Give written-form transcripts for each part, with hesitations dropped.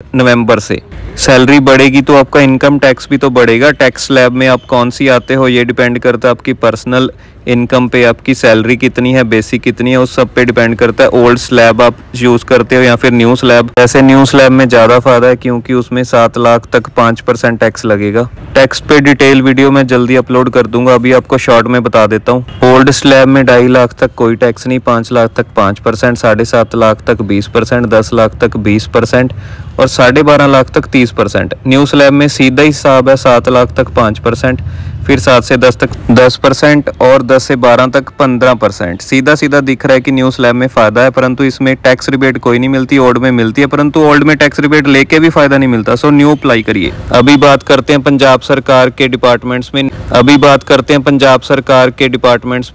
नवंबर से सैलरी बढ़ेगी तो आपका इनकम टैक्स भी तो बढ़ेगा। टैक्स स्लैब में आप कौन सी आते हो ये डिपेंड करता है आपकी पर्सनल इनकम पे, आपकी सैलरी कितनी है, बेसिक कितनी है, उस सब पे डिपेंड करता है। ओल्ड स्लैब आप यूज़ करते हो या फिर न्यू स्लैब। ऐसे न्यू स्लैब में ज़्यादा फायदा है क्योंकि उसमें 7 लाख तक 5% टैक्स लगेगा। टैक्स पे डिटेल वीडियो मैं जल्दी अपलोड कर दूंगा, अभी आपको शॉर्ट में बता देता हूँ। ओल्ड स्लैब में 2.5 लाख तक कोई टैक्स नहीं, 5 लाख तक 5%, 7.5 लाख तक 20%, 10 लाख तक 20% और 12.5 लाख तक 30%। न्यू स्लैब में सीधा ही हिसाब है, 7 लाख तक 5%, फिर 7 से 10 तक 10% और 10 से 12 तक 15%। सीधा सीधा दिख रहा है कि न्यू स्लैब में फ़ायदा है, परंतु इसमें टैक्स रिबेट कोई नहीं मिलती। ओल्ड में मिलती है, परंतु ओल्ड में टैक्स रिबेट लेके भी फ़ायदा नहीं मिलता। सो न्यू अप्लाई करिए। अभी बात करते हैं पंजाब सरकार के डिपार्टमेंट्स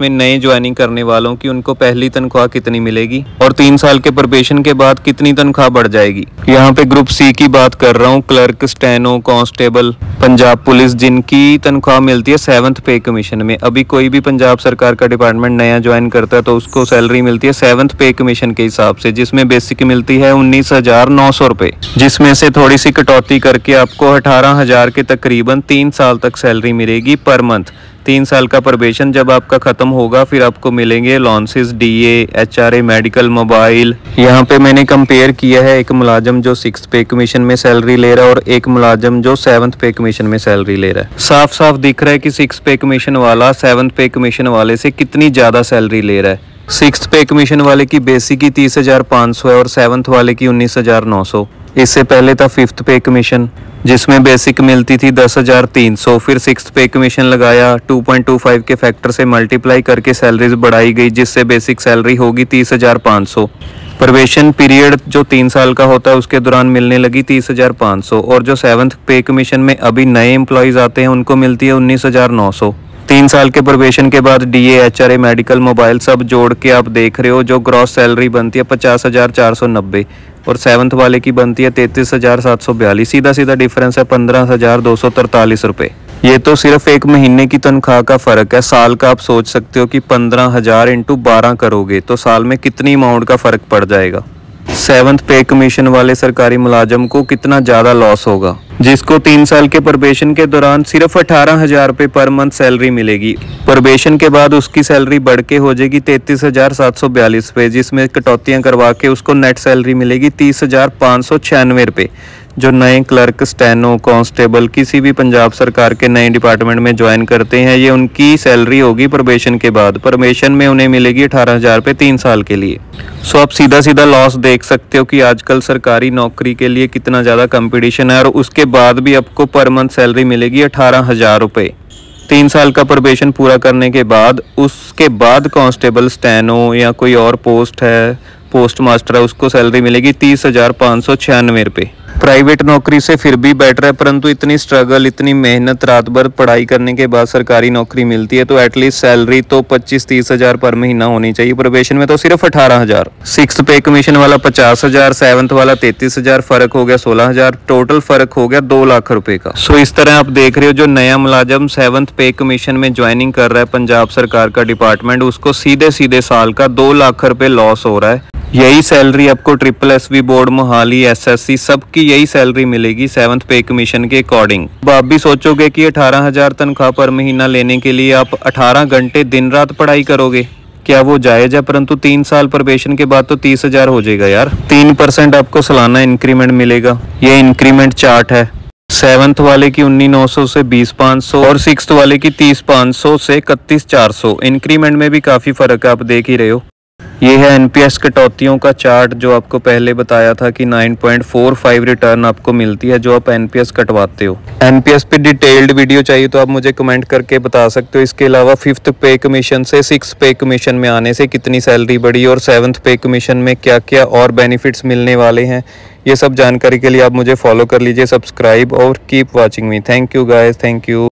में नए ज्वाइनिंग करने वालों की, उनको पहली तनख्वाह कितनी मिलेगी और 3 साल के प्रोबेशन के बाद कितनी तनख्वाह बढ़ जाएगी। यहाँ पे ग्रुप सी की बात कर रहा हूँ, clerk, steno, constable, Punjab police, जिनकी तनख्वाह मिलती है 7th पे कमीशन में। अभी कोई भी पंजाब सरकार का डिपार्टमेंट नया ज्वाइन करता है तो उसको सैलरी मिलती है 7th पे कमीशन के हिसाब से, जिसमें बेसिक मिलती है 19,900 रुपये, जिसमें से थोड़ी सी कटौती करके आपको 18,000 के तकरीबन 3 साल तक सैलरी मिलेगी पर मंथ। 3 साल का प्रोबेशन जब आपका खत्म होगा फिर आपको मिलेंगे allowances, DA, HRA, medical, mobile. यहाँ पे मैंने कंपेयर किया है एक मुलाजम जो 6th पे कमीशन में सैलरी ले रहा है और एक मुलाजम जो 7th पे कमीशन में सैलरी ले रहा है। साफ साफ दिख रहा है कि 6th पे कमीशन वाला 7th पे कमीशन वाले से कितनी ज़्यादा सैलरी ले रहा है। 6th पे कमीशन वाले की बेसिक ही 30,500 है और 7th वाले की 19,900। इससे पहले था 5th पे कमीशन जिसमें बेसिक मिलती थी 10,300, फिर 6th पे कमीशन लगाया, 2.25 के फैक्टर से मल्टीप्लाई करके सैलरीज बढ़ाई गई, जिससे बेसिक सैलरी होगी 30,500। प्रोबेशन पीरियड जो 3 साल का होता है उसके दौरान मिलने लगी 30,500 और जो 7th पे कमीशन में अभी नए एम्प्लॉयज़ आते हैं उनको मिलती है 19,900। 3 साल के प्रोबेशन के बाद डीए, एचआरए, मेडिकल, मोबाइल सब जोड़ के आप देख रहे हो जो ग्रॉस सैलरी बनती है 50,490 और 7th वाले की बनती है 33,742। सीधा सीधा डिफरेंस है 15,243 रुपये। ये तो सिर्फ एक महीने की तनख्वाह का फ़र्क है। साल का आप सोच सकते हो कि 15,000 इंटू 12 करोगे तो साल में कितनी अमाउंट का फ़र्क पड़ जाएगा। 7th पे कमीशन वाले सरकारी मुलाजम को कितना ज़्यादा लॉस होगा, जिसको 3 साल के प्रोबेशन के दौरान सिर्फ 18,000 रुपये पर मंथ सैलरी मिलेगी। प्रोबेशन के बाद उसकी सैलरी बढ़ के हो जाएगी 33,742 रुपये, जिसमें कटौतियाँ करवा के उसको नेट सैलरी मिलेगी 30,596 रुपये। जो नए क्लर्क, स्टेनो, कांस्टेबल किसी भी पंजाब सरकार के नए डिपार्टमेंट में ज्वाइन करते हैं ये उनकी सैलरी होगी प्रोबेशन के बाद। प्रोबेशन में उन्हें मिलेगी 18,000 रुपये 3 साल के लिए। सो आप सीधा सीधा लॉस देख सकते हो कि आजकल सरकारी नौकरी के लिए कितना ज़्यादा कंपटीशन है और उसके बाद भी आपको पर मंथ सैलरी मिलेगी 18,000 रुपये। 3 साल का प्रोबेशन पूरा करने के बाद उसके बाद कांस्टेबल, स्टेनो या कोई और पोस्ट है, पोस्ट मास्टर है, उसको सैलरी मिलेगी 30,596 रुपये। प्राइवेट नौकरी से फिर भी बेटर है, परंतु इतनी स्ट्रगल, इतनी मेहनत, रात भर पढ़ाई करने के बाद सरकारी नौकरी मिलती है तो एटलीस्ट सैलरी तो 25-30 हज़ार पर महीना होनी चाहिए। प्रोबेशन में तो सिर्फ 18,000। 6th पे कमीशन वाला 50,000, 7th वाला 33,000, फ़र्क हो गया 16,000, टोटल फ़र्क हो गया 2 लाख रुपए का। सो इस तरह आप देख रहे हो जो नया मुलाजम 7th पे कमीशन में ज्वाइनिंग कर रहा है पंजाब सरकार का डिपार्टमेंट, उसको सीधे सीधे साल का 2 लाख रुपए लॉस हो रहा है। यही सैलरी आपको SSSB बोर्ड, मोहाली, SSC सबकी यही सैलरी मिलेगी 7th पे कमीशन के अकॉर्डिंग। अब आप भी सोचोगे कि 18,000 तनख्वाह पर महीना लेने के लिए आप 18 घंटे दिन रात पढ़ाई करोगे, क्या वो जायज़ है? परंतु 3 साल प्रोबेशन के बाद तो 30,000 हो जाएगा यार। 3% आपको सालाना इंक्रीमेंट मिलेगा। ये इंक्रीमेंट चार्ट है। 7th वाले की 19,900 से 20,500 और 6th वाले की 30,500 से 31,400। इंक्रीमेंट में भी काफ़ी फ़र्क है, आप देख ही रहे हो। ये है एनपीएस कटौतियों का चार्ट जो आपको पहले बताया था कि 9.45 रिटर्न आपको मिलती है जो आप एनपीएस कटवाते हो। एनपीएस पे डिटेल्ड वीडियो चाहिए तो आप मुझे कमेंट करके बता सकते हो। इसके अलावा 5th पे कमीशन से 6th पे कमीशन में आने से कितनी सैलरी बढ़ी और 7th पे कमीशन में क्या क्या और बेनिफिट्स मिलने वाले हैं, ये सब जानकारी के लिए आप मुझे फॉलो कर लीजिए, सब्सक्राइब और keep watching me. Thank you guys, thank you.